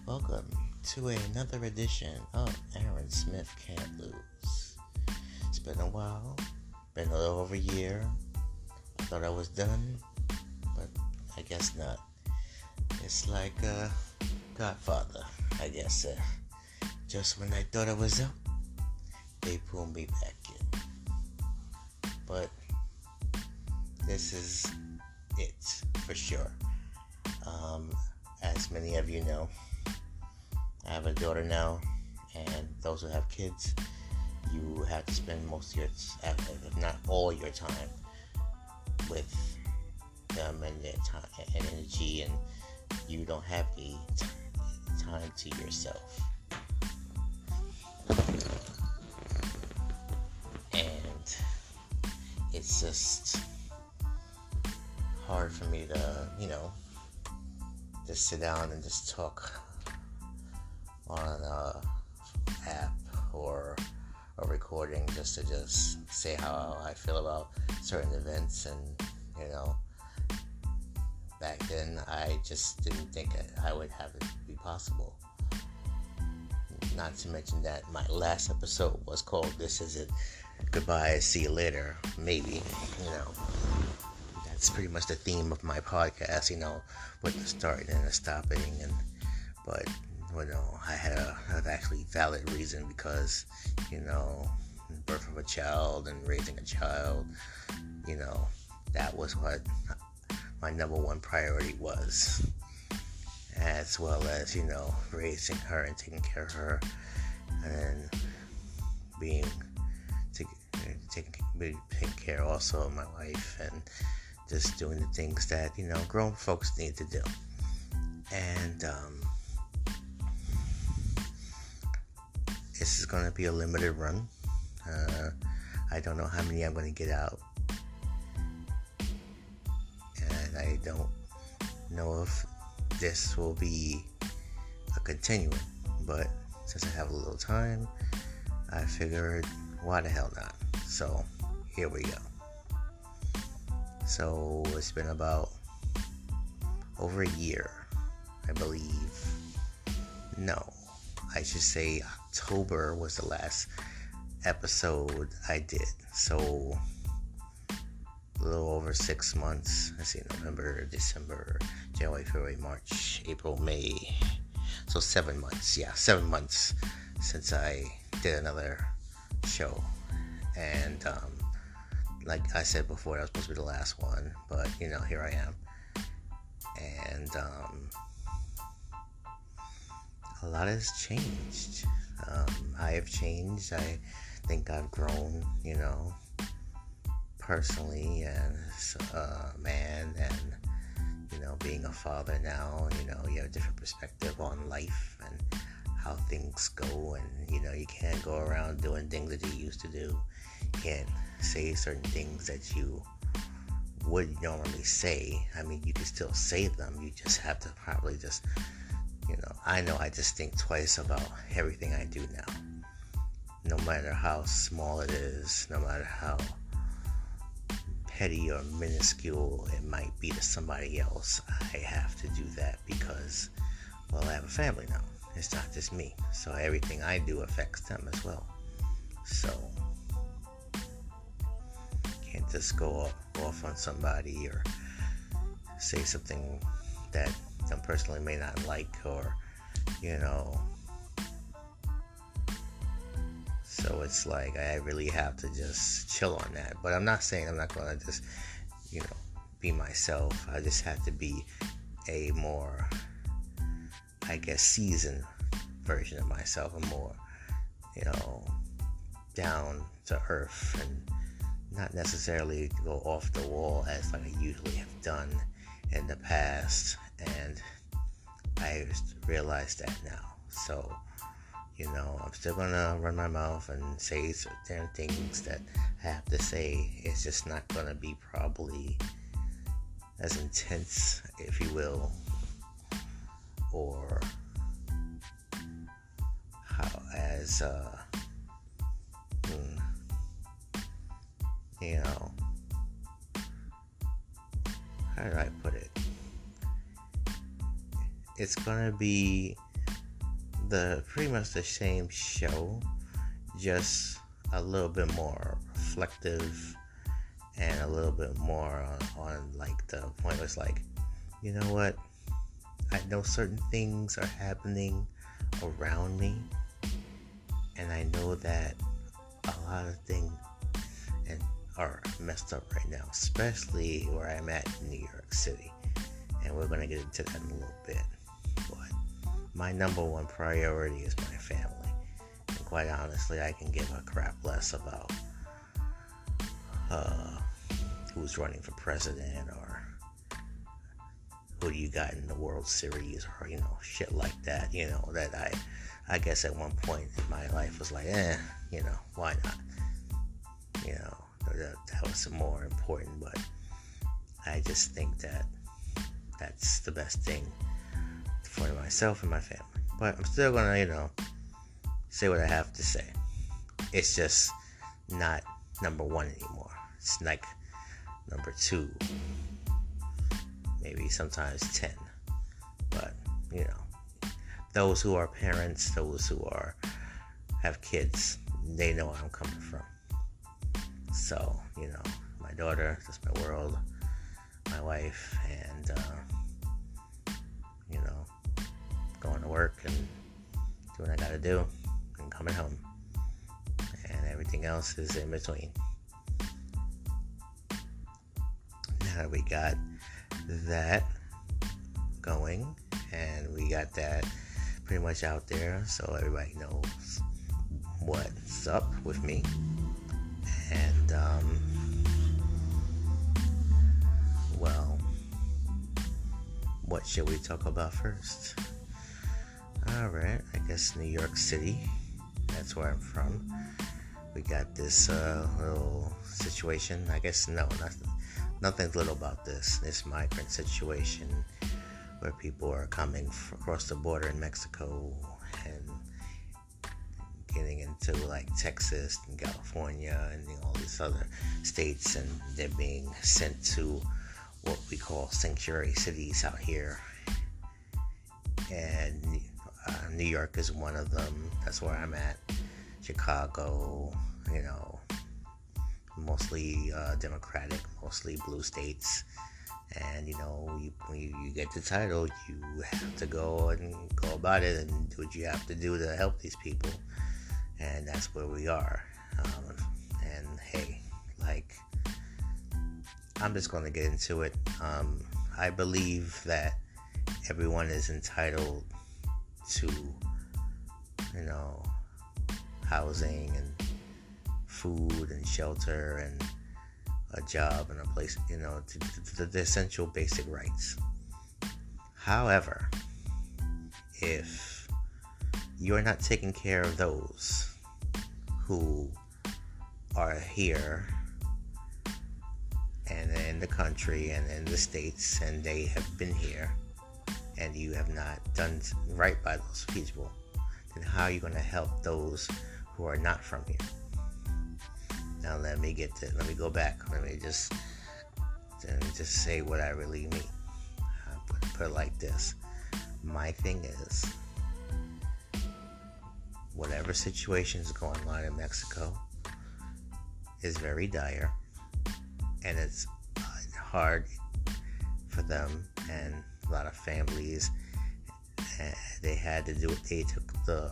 Welcome to another edition of Aaron Smith Can't Lose. It's been a while, been a little over a year. I thought I was done, but I guess not. It's like Godfather, I guess. Just when I thought I was up, they pulled me back in. But this is it, for sure. As many of you know, I have a daughter now, and those who have kids, you have to spend most of your, if not all your time, with them and their time and energy, and you don't have the time to yourself. And it's just hard for me to, just sit down and just talk on an app or a recording just to say how I feel about certain events. And back then I just didn't think I would have it be possible. Not to mention that my last episode was called This Is It, Goodbye, See You Later, maybe. That's pretty much the theme of my podcast, with the starting and the stopping. But I had a actually valid reason, because birth of a child and raising a child, that was what my number one priority was, as well as raising her and taking care of her, and taking care also of my wife, and just doing the things that grown folks need to do. And this is going to be a limited run. I don't know how many I'm going to get out, and I don't know if this will be a continuing, but since I have a little time, I figured, why the hell not? So here we go. So it's been about over a year, I believe. No, I should say October was the last episode I did. So a little over 6 months. Let's see, November, December, January, February, March, April, May. So 7 months. Yeah, 7 months since I did another show. And like I said before, that was supposed to be the last one, but here I am. And a lot has changed. I have changed. I think I've grown, personally, as a man, and being a father now, you have a different perspective on life and how things go, and you can't go around doing things that you used to do. You can't say certain things that you would normally say. I mean, you can still say them. You just have to probably just, I know I just think twice about everything I do now. No matter how small it is, no matter how petty or minuscule it might be to somebody else, I have to do that because, I have a family now. It's not just me. So everything I do affects them as well. So can't just go off on somebody or say something that them personally may not like, or so it's like I really have to just chill on that. But I'm not saying I'm not going to just be myself. I just have to be a more, I guess, seasoned version of myself, a more down to earth, and not necessarily go off the wall as like I usually have done in the past. And I realized that now. So I'm still gonna run my mouth and say certain things that I have to say. It's just not gonna be probably as intense, if you will, or how as how do I put it? It's gonna be the pretty much the same show, just a little bit more reflective and a little bit more on like the point was like, you know what? I know certain things are happening around me, and I know that a lot of things are messed up right now, especially where I'm at in New York City. And we're going to get into that in a little bit. But my number one priority is my family. And quite honestly, I can give a crap less about who's running for president or who do you got in the World Series or, shit like that. That I guess at one point in my life was like, why not? That was more important, but I just think that that's the best thing for myself and my family. But I'm still gonna, say what I have to say. It's just not number one anymore. It's like number 2, maybe sometimes 10. But those who are parents, those who have kids, they know where I'm coming from. So, my daughter, that's my world, my wife, and, going to work and doing what I gotta do and coming home. And everything else is in between. Now that we got that going and we got that pretty much out there so everybody knows what's up with me. And, well, what should we talk about first? Alright, I guess New York City. That's where I'm from. We got this little situation. I guess, nothing's little about this migrant situation where people are coming across the border in Mexico and getting into like Texas and California and all these other states, and they're being sent to what we call sanctuary cities out here. And New York is one of them. That's where I'm at. Chicago, mostly Democratic, mostly blue states. And when you get the title, you have to go about it and do what you have to do to help these people. And that's where we are. And hey, I'm just going to get into it. I believe that everyone is entitled to, housing and food and shelter and a job and a place, the essential basic rights. However, if you're not taking care of those who are here and in the country and in the states, and they have been here, and you have not done right by those people, then how are you going to help those who are not from here? Now let me go back. Let me just say what I really mean. I put it like this. My thing is, whatever situation is going on in Mexico is very dire, and it's hard for them and a lot of families. They had to do it. They took the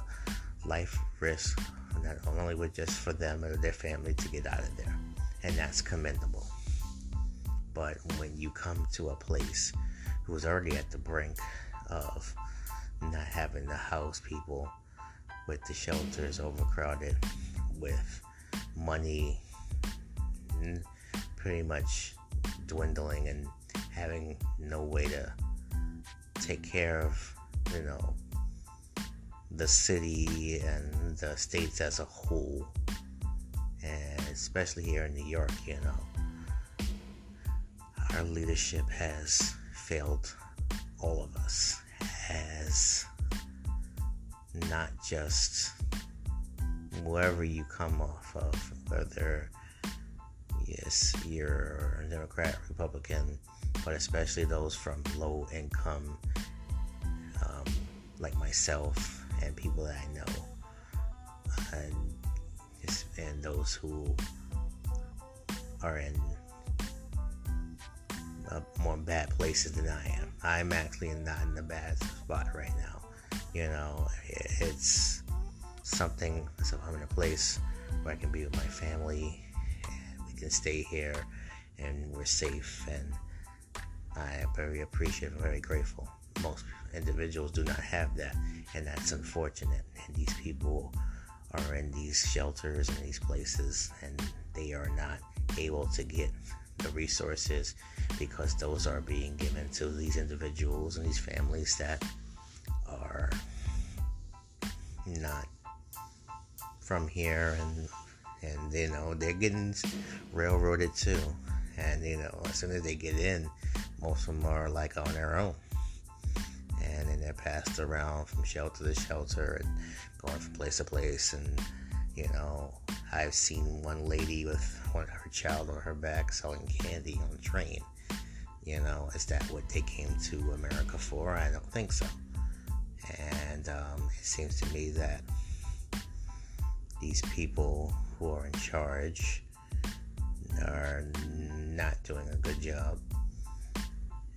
life risk, not only with just for them or their family to get out of there, and that's commendable. But when you come to a place who is already at the brink of not having to house people, with the shelters overcrowded, with money pretty much dwindling, and having no way to take care of, the city and the states as a whole, and especially here in New York, our leadership has failed all of us, as not just wherever you come off of, whether you're a Democrat, Republican, but especially those from low income, like myself and people that I know, and those who are in more bad places than I am. I'm actually not in a bad spot right now. It's something. So I'm in a place where I can be with my family, and we can stay here, and we're safe. And I am very appreciative and very grateful. Most individuals do not have that, and that's unfortunate. And these people are in these shelters and these places, and they are not able to get the resources because those are being given to these individuals and these families that are not from here, and they're getting railroaded too. And as soon as they get in, most of them are like on their own, and then they're passed around from shelter to shelter and going from place to place. And I've seen one lady with her child on her back selling candy on the train. Is that what they came to America for? I don't think so. And it seems to me that these people who are in charge are not doing a good job.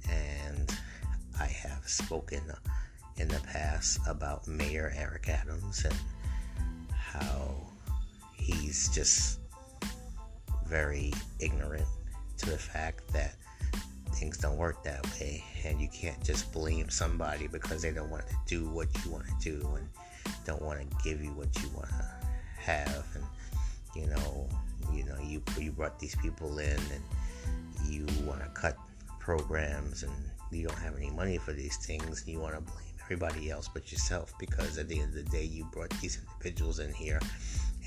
And I have spoken in the past about Mayor Eric Adams and how he's just very ignorant to the fact that things don't work that way, and you can't just blame somebody because they don't want to do what you want to do and don't want to give you what you want to have. And you brought these people in, and you want to cut programs, and you don't have any money for these things, and you want to blame everybody else but yourself, because at the end of the day you brought these individuals in here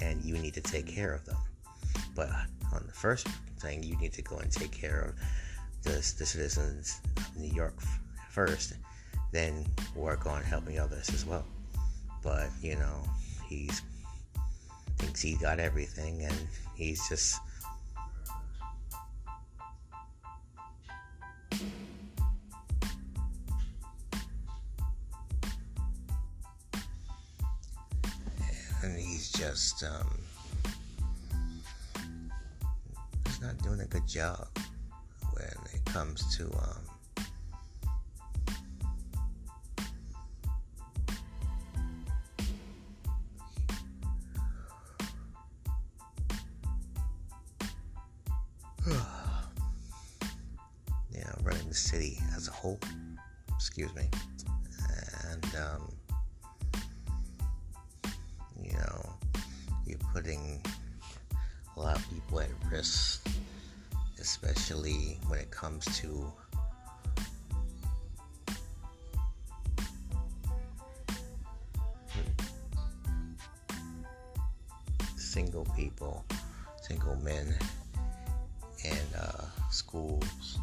and you need to take care of them. But on the first thing, you need to go and take care of the citizens of New York first, then work on helping others as well. But he thinks he got everything, and he's just he's not doing a good job when it comes to running the city as a whole. Excuse me. And you're putting a lot of people at risk, especially when it comes to single people, single men in schools,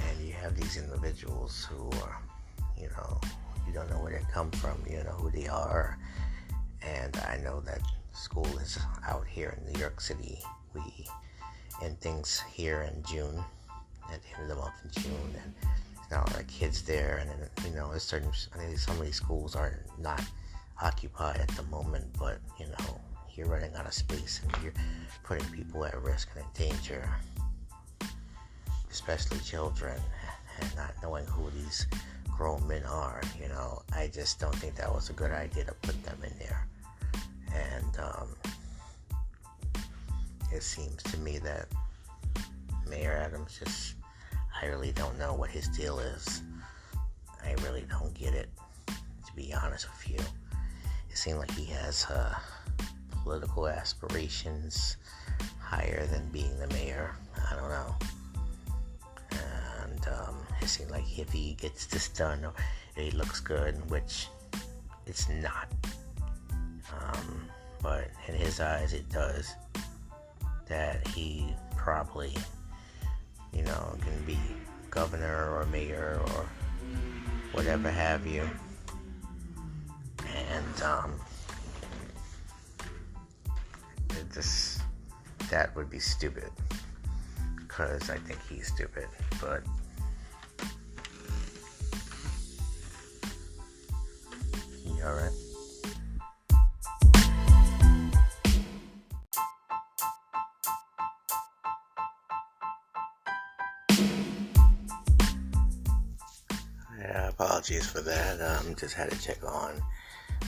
and you have these individuals who are, you don't know where they come from, you don't know who they are. And I know that school is out here in New York City. We end things here in June, at the end of the month in June, and there's not a lot of kids there. And then, there's certain, I think some of these schools are not occupied at the moment, but you're running out of space and you're putting people at risk and in danger, especially children, and not knowing who these grown men are. I just don't think that was a good idea to put them in there. And it seems to me that Mayor Adams I really don't know what his deal is. I really don't get it, to be honest with you. It seems like he has political aspirations higher than being the mayor. I don't know. And it seems like if he gets this done, it looks good, which it's not. But in his eyes, it does. That he probably, can be governor or mayor or whatever have you. And that would be stupid, because I think he's stupid. But you alright? Yeah, apologies for that. Just had to check on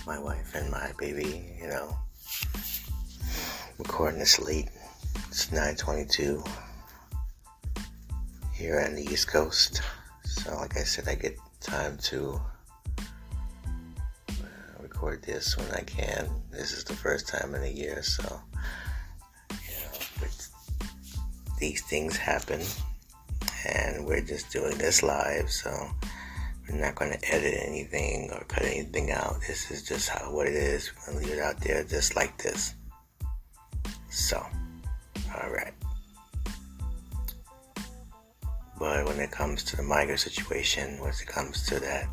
my wife and my baby. Recording this late. It's 9:22 here on the East Coast. So, like I said, I get time to record this when I can. This is the first time in a year, so these things happen, and we're just doing this live. So we're not going to edit anything or cut anything out. This is just what it is. We're going to leave it out there just like this. So, alright. But when it comes to the migrant situation, when it comes to that,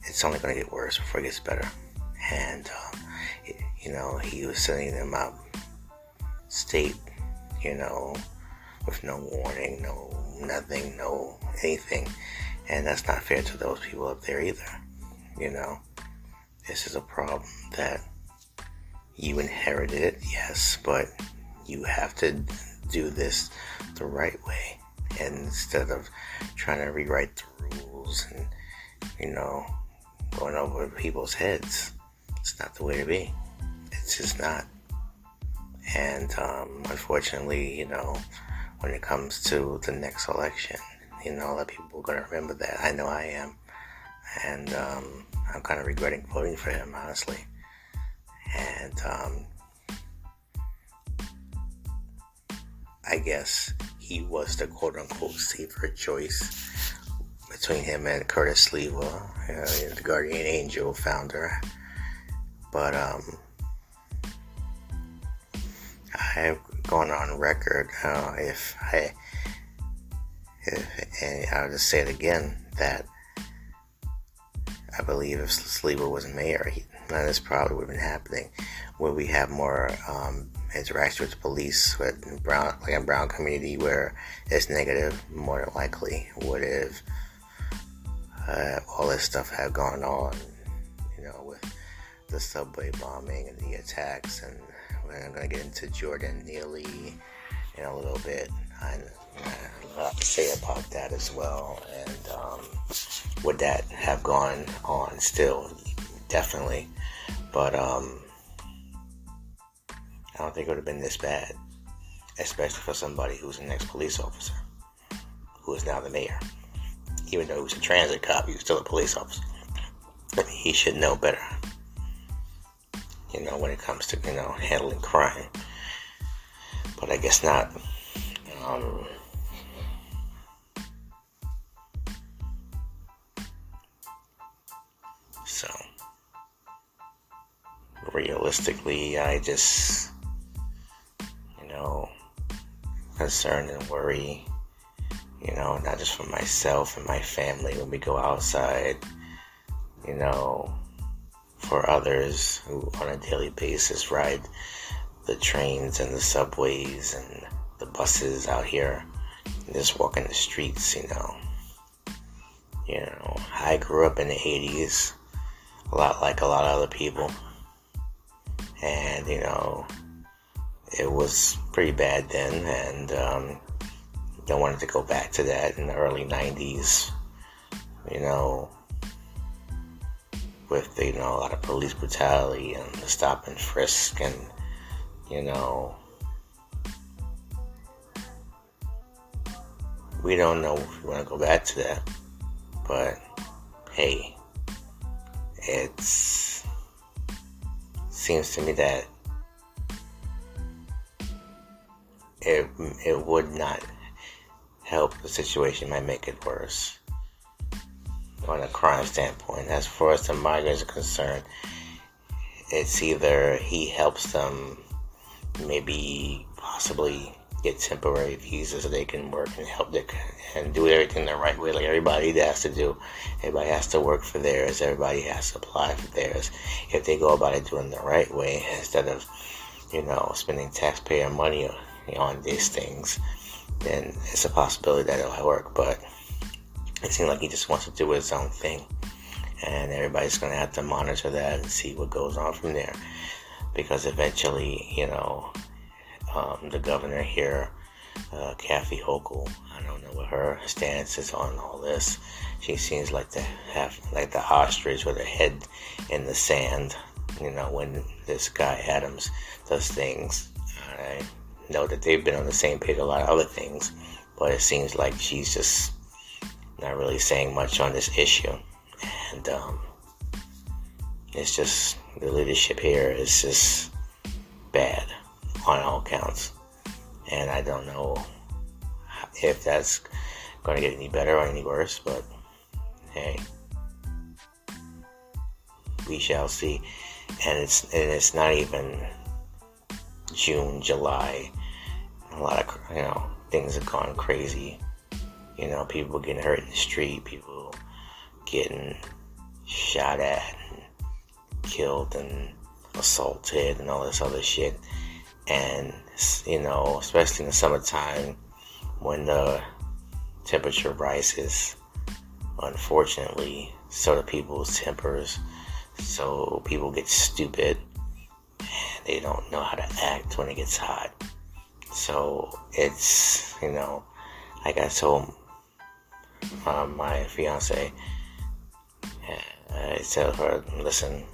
it's only going to get worse before it gets better. And, he was sending them out state, with no warning, no nothing, no anything. And that's not fair to those people up there either. This is a problem that you inherited, yes, but you have to do this the right way. And instead of trying to rewrite the rules and, going over people's heads, it's not the way to be. It's just not. And unfortunately, when it comes to the next election, a lot of people are going to remember that. I know I am. And I'm kind of regretting voting for him, honestly. And I guess he was the quote-unquote safer choice between him and Curtis Lewa, the Guardian Angel founder. But I've gone on record, and I'll just say it again, that I believe if Sleeper was mayor, none of this probably would have been happening. Would we have more interaction with the police, with a brown community where it's negative? More than likely. Would have all this stuff have gone on, with the subway bombing and the attacks, and we're going to get into Jordan Neelys in a little bit. I have a lot to say about that as well. And would that have gone on still? Definitely. But I don't think it would have been this bad, especially for somebody who's an ex-police officer, who is now the mayor. Even though he was a transit cop, he was still a police officer. I mean, he should know better, when it comes to, handling crime. But I guess not. So, realistically, I just, concerned and worry, not just for myself and my family when we go outside, for others who on a daily basis ride the trains and the subways and the buses out here and just walking the streets, I grew up in the 80s, a lot like a lot of other people, and, it was pretty bad then, and don't want it to go back to that in the early 90s, with, a lot of police brutality and the stop and frisk, and, we don't know if we want to go back to that, but hey, it seems to me that it would not help the situation, might make it worse on a crime standpoint. As far as the migrants are concerned, it's either he helps them maybe possibly get temporary visas so they can work and help and do everything the right way, like everybody has to do. Everybody has to work for theirs. Everybody has to apply for theirs. If they go about it doing the right way, instead of, spending taxpayer money on these things, then it's a possibility that it'll work. But it seems like he just wants to do his own thing, and everybody's going to have to monitor that and see what goes on from there, because eventually, the governor here, Kathy Hochul, I don't know what her stance is on all this. She seems like to have like the ostrich with her head in the sand, when this guy Adams does things. I know that they've been on the same page a lot of other things, but it seems like she's just not really saying much on this issue. And it's just, the leadership here is just bad on all counts. And I don't know if that's going to get any better or any worse, but hey, we shall see. And it's not even June, July. A lot of things have gone crazy. People getting hurt in the street, people getting shot at and killed and assaulted and all this other shit. And especially in the summertime when the temperature rises, unfortunately, so do people's tempers. So people get stupid and they don't know how to act when it gets hot. So it's, like I told my fiance, I tell her, listen,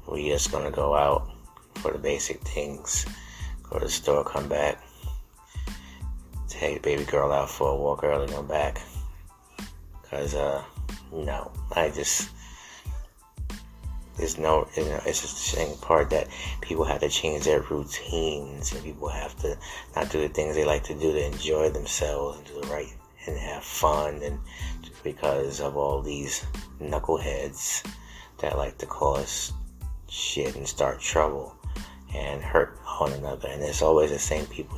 we just gonna go out for the basic things, go to the store, come back, take baby girl out for a walk early, come back, because there's no, it's just the same part that people have to change their routines, and people have to not do the things they like to do to enjoy themselves and do the right and have fun, and because of all these knuckleheads that like to cause shit and start trouble and hurt one another. And it's always the same people,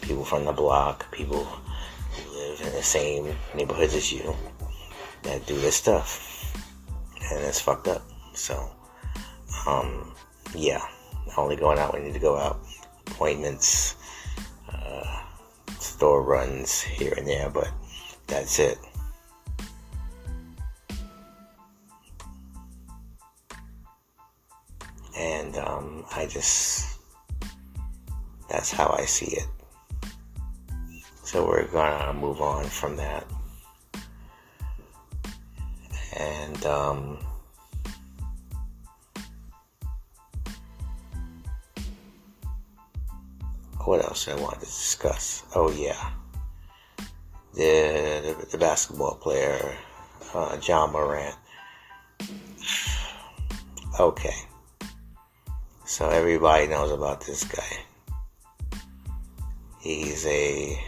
people from the block, people who live in the same neighborhoods as you, that do this stuff, and it's fucked up. So only going out when you need to go out, appointments, store runs here and there, but that's it. And that's how I see it. So we're gonna move on from that. And what else I wanted to discuss? Oh yeah, the basketball player, John Morant. Okay, so everybody knows about this guy. He's a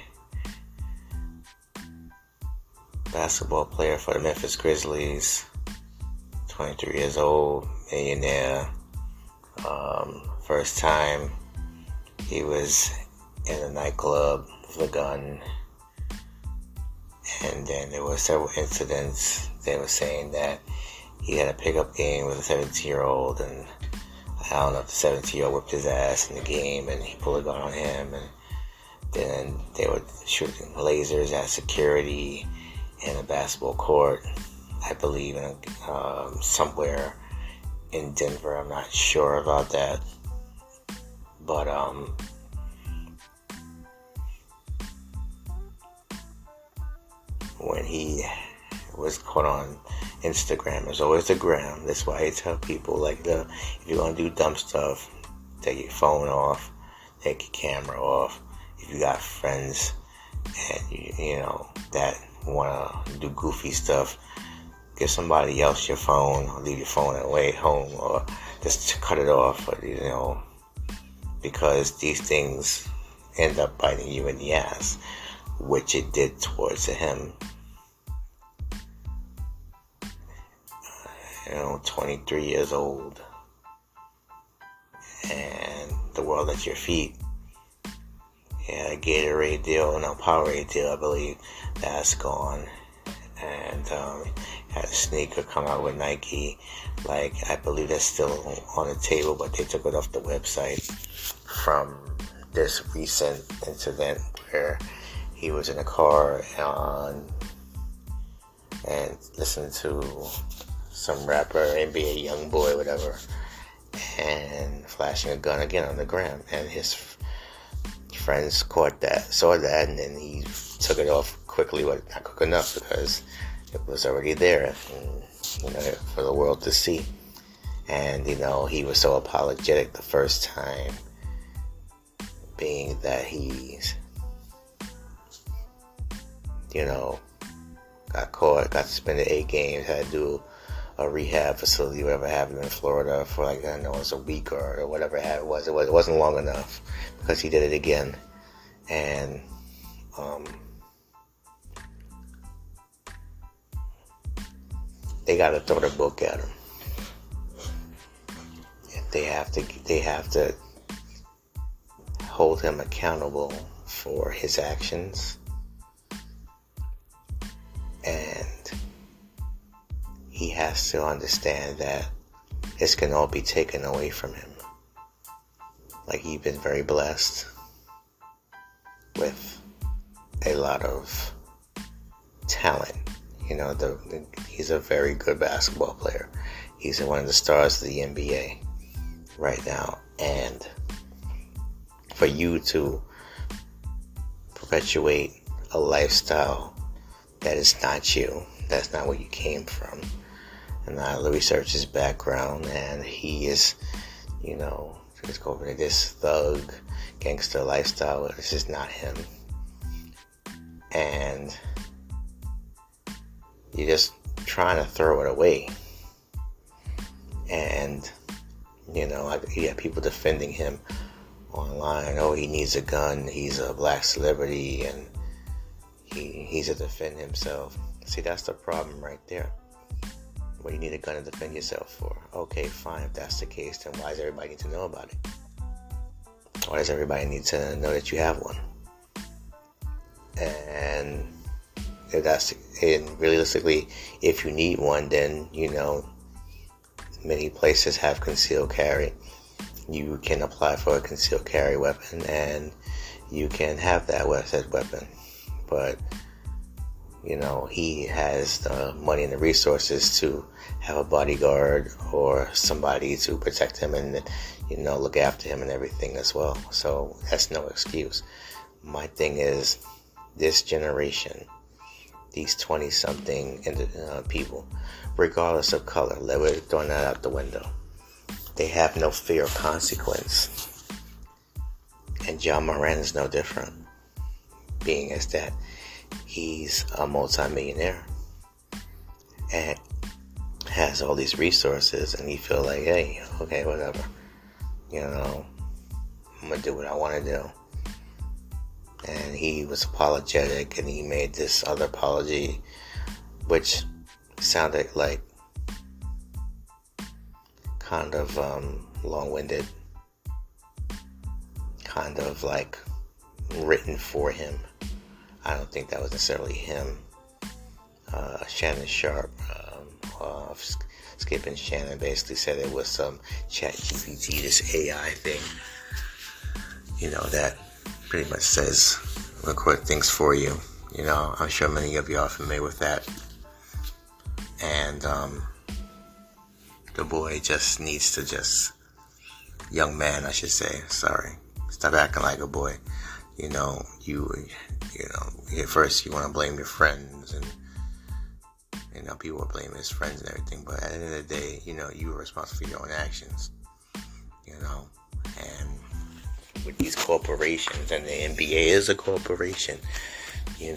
basketball player for the Memphis Grizzlies, 23 years old, millionaire. First time he was in a nightclub with a gun, and then there were several incidents. They were saying that he had a pickup game with a 17-year-old, and I don't know if the 17-year-old whipped his ass in the game and he pulled a gun on him, and then they were shooting lasers at security in a basketball court, I believe, in somewhere in Denver. I'm not sure about that, but when he was caught on Instagram, there's always the gram. That's why I tell people, if you're gonna do dumb stuff, take your phone off, take your camera off. If you got friends and you that wanna do goofy stuff, give somebody else your phone, or leave your phone at way home, or just cut it off, because these things end up biting you in the ass, which it did towards him. 23 years old, and the world at your feet. Yeah, Gatorade deal, no, Powerade deal, I believe, that's gone. And had a sneaker come out with Nike. Like, I believe that's still on the table, but they took it off the website from this recent incident where he was in a car and listening to some rapper, NBA young boy, whatever, and flashing a gun again on the gram, and his friends saw that, and then he took it off quickly, but not quick enough because it was already there, and, for the world to see. And he was so apologetic the first time, being that he's got caught, got suspended 8 games, had to do a rehab facility, whatever happened in Florida for it was a week or whatever it was. It wasn't long enough because he did it again. And they got to throw the book at him. They have to hold him accountable for his actions. And he has to understand that this can all be taken away from him. Like, he's been very blessed with a lot of talent. He's a very good basketball player. He's one of the stars of the NBA right now. And for you to perpetuate a lifestyle that is not you, that's not where you came from. And I researched his background, and he is, just go over to this thug, gangster lifestyle. This is not him. And you're just trying to throw it away. And, you have people defending him online. Oh, he needs a gun. He's a black celebrity, and he's to defend himself. See, that's the problem right there. What do you need a gun to defend yourself for? Okay, fine. If that's the case, then why does everybody need to know about it? Why does everybody need to know that you have one? And realistically, if you need one, then, many places have concealed carry. You can apply for a concealed carry weapon, and you can have that said weapon. But, he has the money and the resources to have a bodyguard or somebody to protect him and, look after him and everything as well. So that's no excuse. My thing is, this generation, these 20-something people, regardless of color, we're throwing that out the window. They have no fear of consequence. And John Morant is no different, being as that he's a multi-millionaire and has all these resources, and he feel like, hey, okay, whatever, I'm gonna do what I want to do. And he was apologetic, and he made this other apology, which sounded like kind of long-winded, kind of like written for him. I don't think that was necessarily him. Shannon Sharp, Skip and Shannon, basically said it was some ChatGPT, this AI thing, that pretty much says record things for you. I'm sure many of you are familiar with that. And the boy just needs to young man, I should say, sorry, stop acting like a boy. At first you want to blame your friends, and people are blaming his friends and everything, but at the end of the day, you are responsible for your own actions. And with these corporations, and the NBA is a corporation, you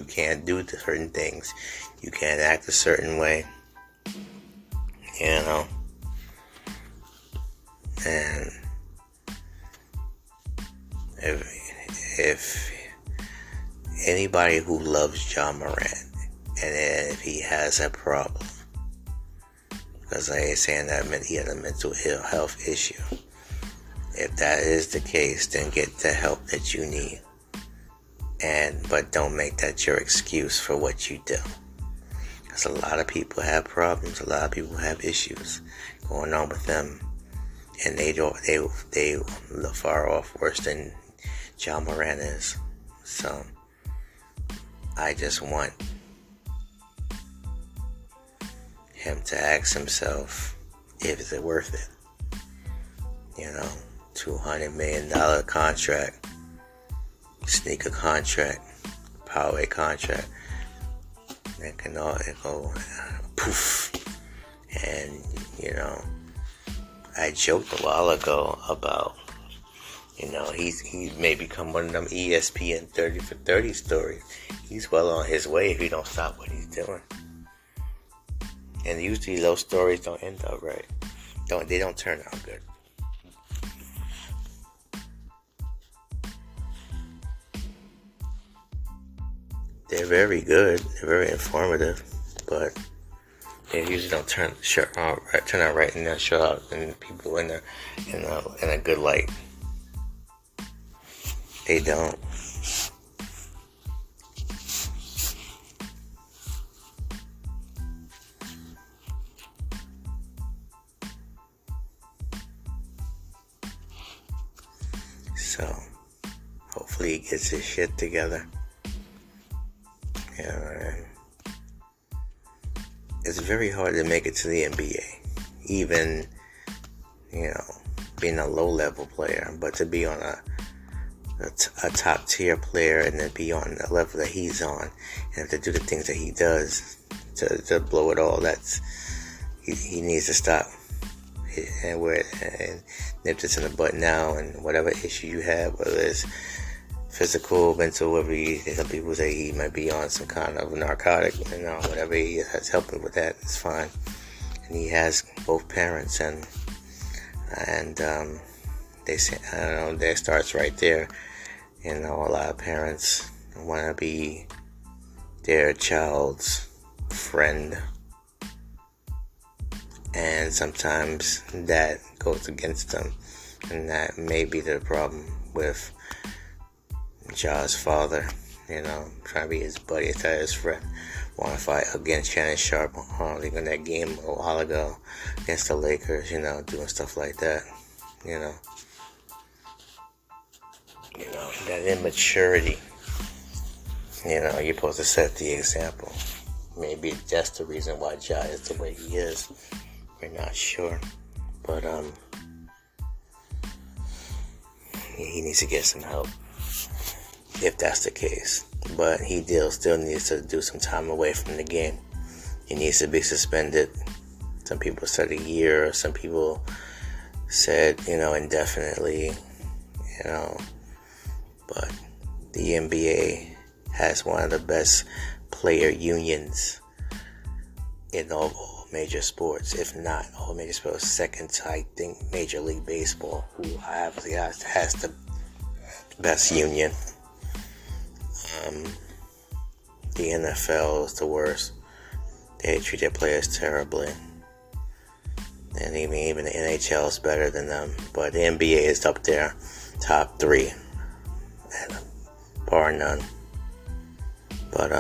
can't do certain things, you can't act a certain way, and if anybody who loves John Morant, and if he has a problem, because I ain't saying that he had a mental health issue, If that is the case, then get the help that you need. But don't make that your excuse for what you do. Because a lot of people have problems, a lot of people have issues going on with them, and they look far off worse than John Morant is. So I just want him to ask himself, is it worth it? $200 million contract, sneaker contract, power contract. That can all go poof. And I joked a while ago about he may become one of them ESPN 30 for 30 stories. He's well on his way if he don't stop what he's doing. And usually those stories don't end up right. They don't turn out good. They're very good. They're very informative, but they usually don't turn out right, and they'll show out and people in a good light. They don't. So hopefully he gets his shit together. It's very hard to make it to the NBA, even being a low-level player, but to be on a top-tier player and then be on the level that he's on, and to do the things that he does to blow it all, he needs to stop and nip this in the butt now. And whatever issue you have, whether it's physical, mental, whatever, some people say he might be on some kind of narcotic, whatever he has helping with that, it's fine. And he has both parents, and they say, that starts right there. A lot of parents want to be their child's friend, and sometimes that goes against them, and that may be the problem with Ja's father, trying to be his buddy, his friend. Want to fight against Shannon Sharp in that game a while ago against the Lakers, doing stuff like that, that immaturity. You're supposed to set the example. Maybe that's the reason why Ja is the way he is. We're not sure, but he needs to get some help if that's the case. But he still needs to do some time away from the game. He needs to be suspended. Some people said a year. Some people said, indefinitely. But the NBA has one of the best player unions in all major sports, if not all major sports. Second to, I think, Major League Baseball, who obviously has the best union. The NFL is the worst. They treat their players terribly. And even the NHL is better than them. But the NBA is up there, top 3, bar none. But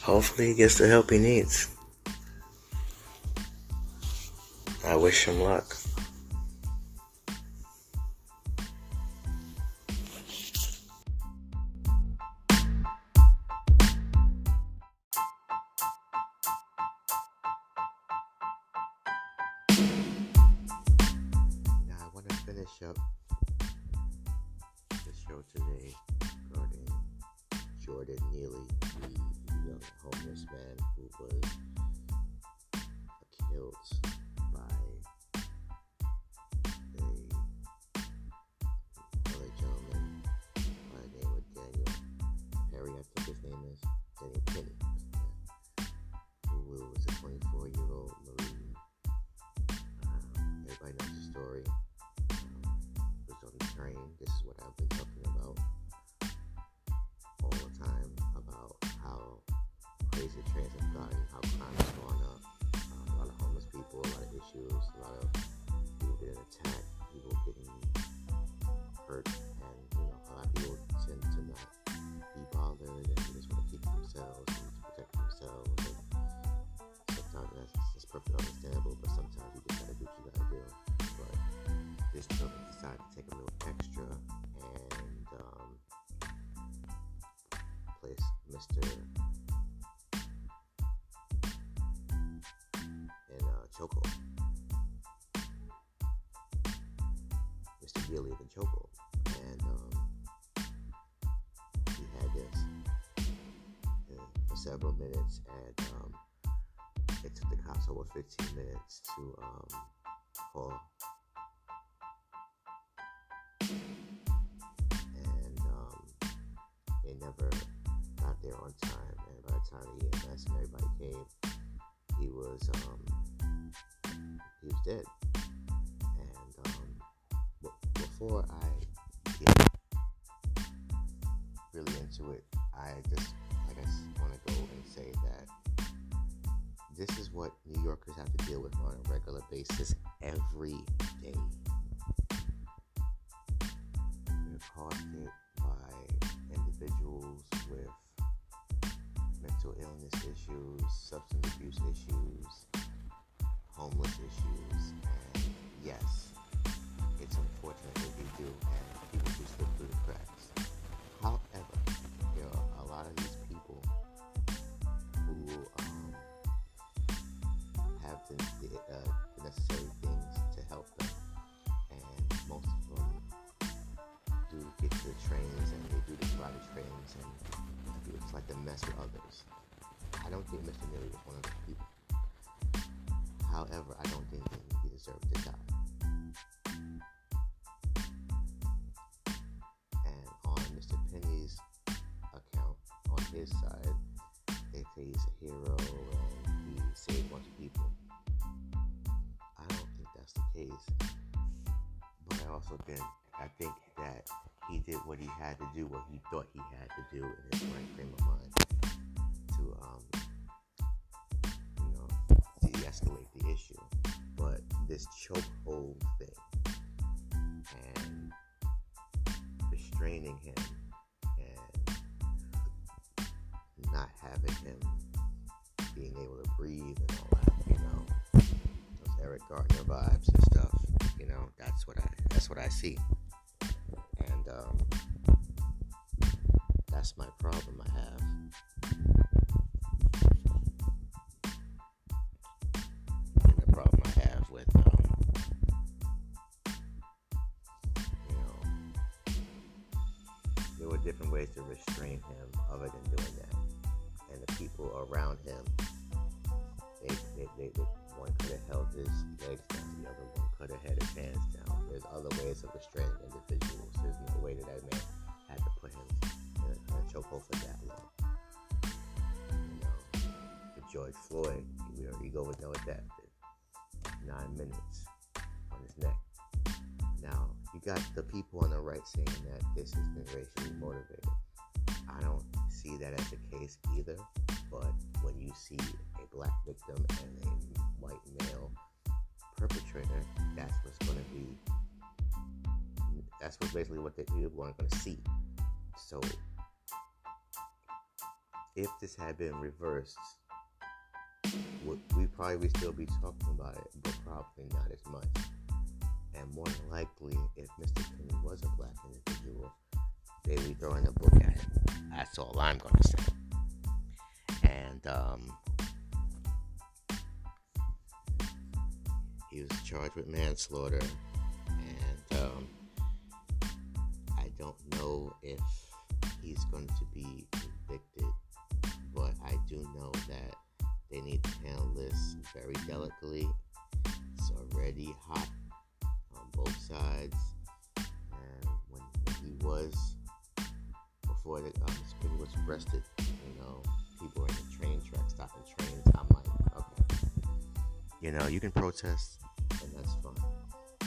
hopefully he gets the help he needs. I wish him luck. Now I want to finish up the show today regarding Jordan Neelys, the young homeless man who was killed by another gentleman by the name of Daniel Perry, I think his name is Daniel Penny, who was a 24-year-old Marine. Everybody knows the story. Was on the train. This is what I've been talking about all the time, about ways the trains have gotten, how crime has gone up, a lot of homeless people, a lot of issues, a lot of people getting attacked, people getting hurt, and a lot of people tend to not be bothered and they just want to keep to themselves and to protect themselves. And sometimes that's perfectly understandable, but sometimes you just gotta do what you gotta do. But this trip decided to take a little extra and place Mr. in chokehold. Mr. Neelys in chokehold. And he had this for several minutes, and it took the cops over 15 minutes to call. And they never got there on time, and by the time the EMS and everybody came, he was dead. And before I get really into it, I just want to go and say that this is what New Yorkers have to deal with on a regular basis every day. We're accosted by individuals with mental illness issues, substance abuse issues, homeless issues, and yes, it's unfortunate that they do, and people do slip through the cracks. However, there are a lot of these people who have the necessary things to help them, and most of them do get to the trains and they do the private trains, and it's like they mess with others. I don't think Mr. Neelys was one of those people. However, I don't think he deserved to die. And on Mr. Penny's account, on his side, they say he's a hero and he saved a bunch of people. I don't think that's the case. But I think that he did what he had to do, what he thought he had to do in his right frame of mind to de-escalate the issue. But this chokehold thing and restraining him and not having him being able to breathe and all that, those Eric Gardner vibes and stuff, that's what I see. And that's my problem I have. And the problem I have with, there were different ways to restrain him other than doing that. And the people around him, they one could have held his legs down, the other one could have had his hands down. There's other ways of restraining individuals. There's no way that man had to put him in a chokehold for that long. For George Floyd, you go with know what that did. 9 minutes on his neck. Now, you got the people on the right saying that this has been racially motivated. I don't see that as the case either, but when you see a black victim and a white male perpetrator, that's basically what the people are going to see. So if this had been reversed, we probably would still be talking about it, but probably not as much. And more than likely, if Mr. Penny was a black individual, they'd be throwing a book at him. That's all I'm going to say. And he was charged with manslaughter, and I don't know if he's going to be convicted, but I do know that they need to handle this very delicately. It's already hot on both sides, and when he was, before the Penny was arrested, people were in the train track, stopping trains. I'm like, okay, you can protest, and that's fine,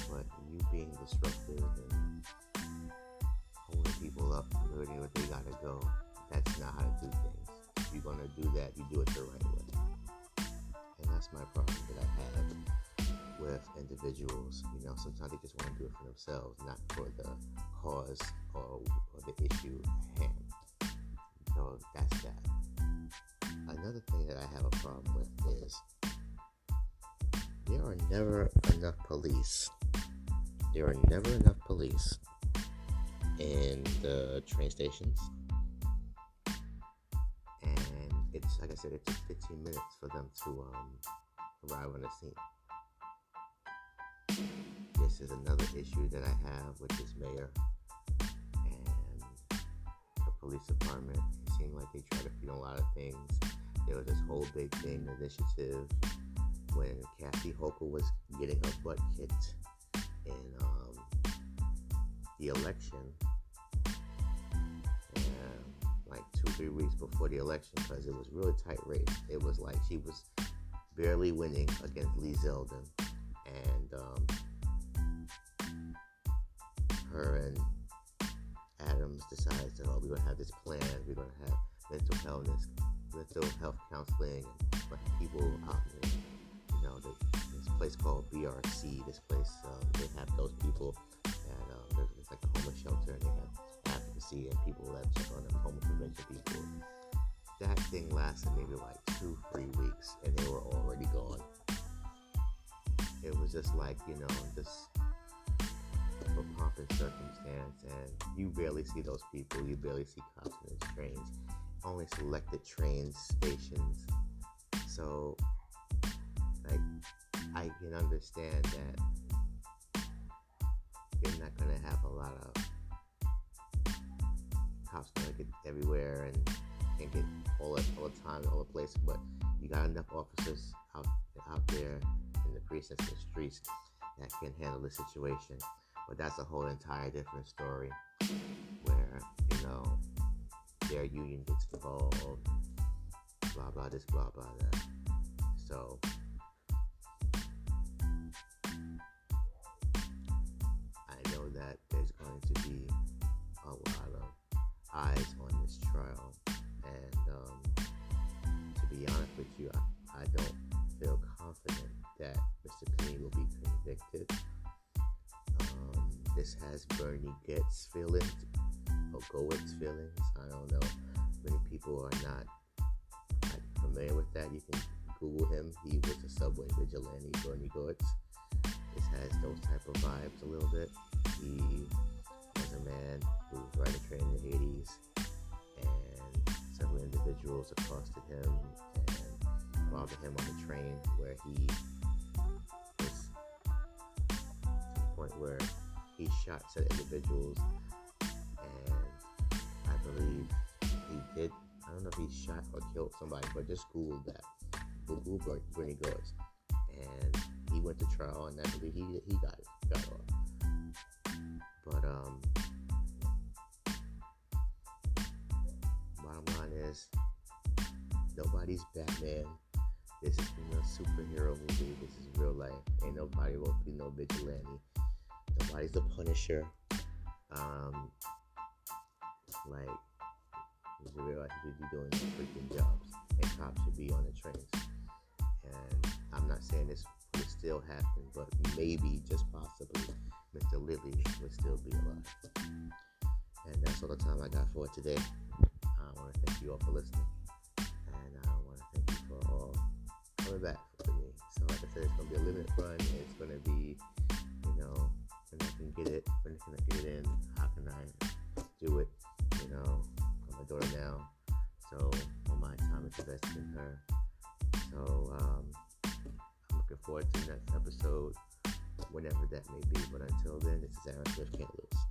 but you being disruptive and holding people up, doing what they gotta go, that's not how to do things. you're going to do that, you do it the right way. And that's my problem that I have with individuals. Sometimes they just want to do it for themselves, not for the cause or the issue at hand. So that's that. Another thing that I have a problem with is there are never enough police. There are never enough police in the train stations. And it's, like I said, it took 15 minutes for them to arrive on the scene. This is another issue that I have with this mayor and the police department. It seemed like they tried to feed a lot of things. There was this whole big thing, initiative, when Kathy Hochul was getting her butt kicked in the election, like 2-3 weeks before the election, because it was really tight race. It was like she was barely winning against Lee Zeldin, and her and Adams decided, we're going to have this plan. We're going to have mental health counseling, and people out there. This place called BRC. This place, they have those people that it's like a homeless shelter, and they have advocacy and people that check on them, homeless prevention people. That thing lasted maybe like 2-3 weeks, and they were already gone. It was just like, just for pomp and circumstance, and you barely see those people. You barely see cops in the trains. Only selected train stations. So, I can understand that you're not going to have a lot of cops going to get everywhere and get all the time, all the places, but you got enough officers out there in the precincts and streets that can handle the situation. But that's a whole entire different story where, their union gets involved, blah, blah, this, blah, blah, that. So, I know that there's going to be a lot of eyes on this trial, and to be honest with you, I don't feel confident that Mr. Clean will be convicted. This has Bernie Goetz feelings, or Goetz feelings. I don't know. Many people are not familiar with that. You can Google him. He was a subway vigilante, Bernie Goetz. This has those type of vibes a little bit. He was a man who was riding a train in the 80s, and several individuals accosted him and bothered him on the train, where he was to the point where he shot said individuals, and I believe he did. I don't know if he shot or killed somebody, but just Google that. Google Bernie Goetz, and he went to trial, and I believe he got off. But bottom line is, nobody's Batman. This is a superhero movie. This is real life. Ain't nobody will be no vigilante. Nobody's the Punisher. You realize you should be doing freaking jobs, and cops should be on the trains. And I'm not saying this would still happen, but maybe, just possibly, Mr. Lilly would still be alive. And that's all the time I got for today. I want to thank you all for listening, and I want to thank you for all coming back for me. So, like I said, it's going to be a limited run. It's going to be, when I can get it, when can I get it in, how can I do it, got my daughter now, so all my time is invested in her. So I'm looking forward to the next episode, whenever that may be. But until then, this is Aaron Swift Can't Lose.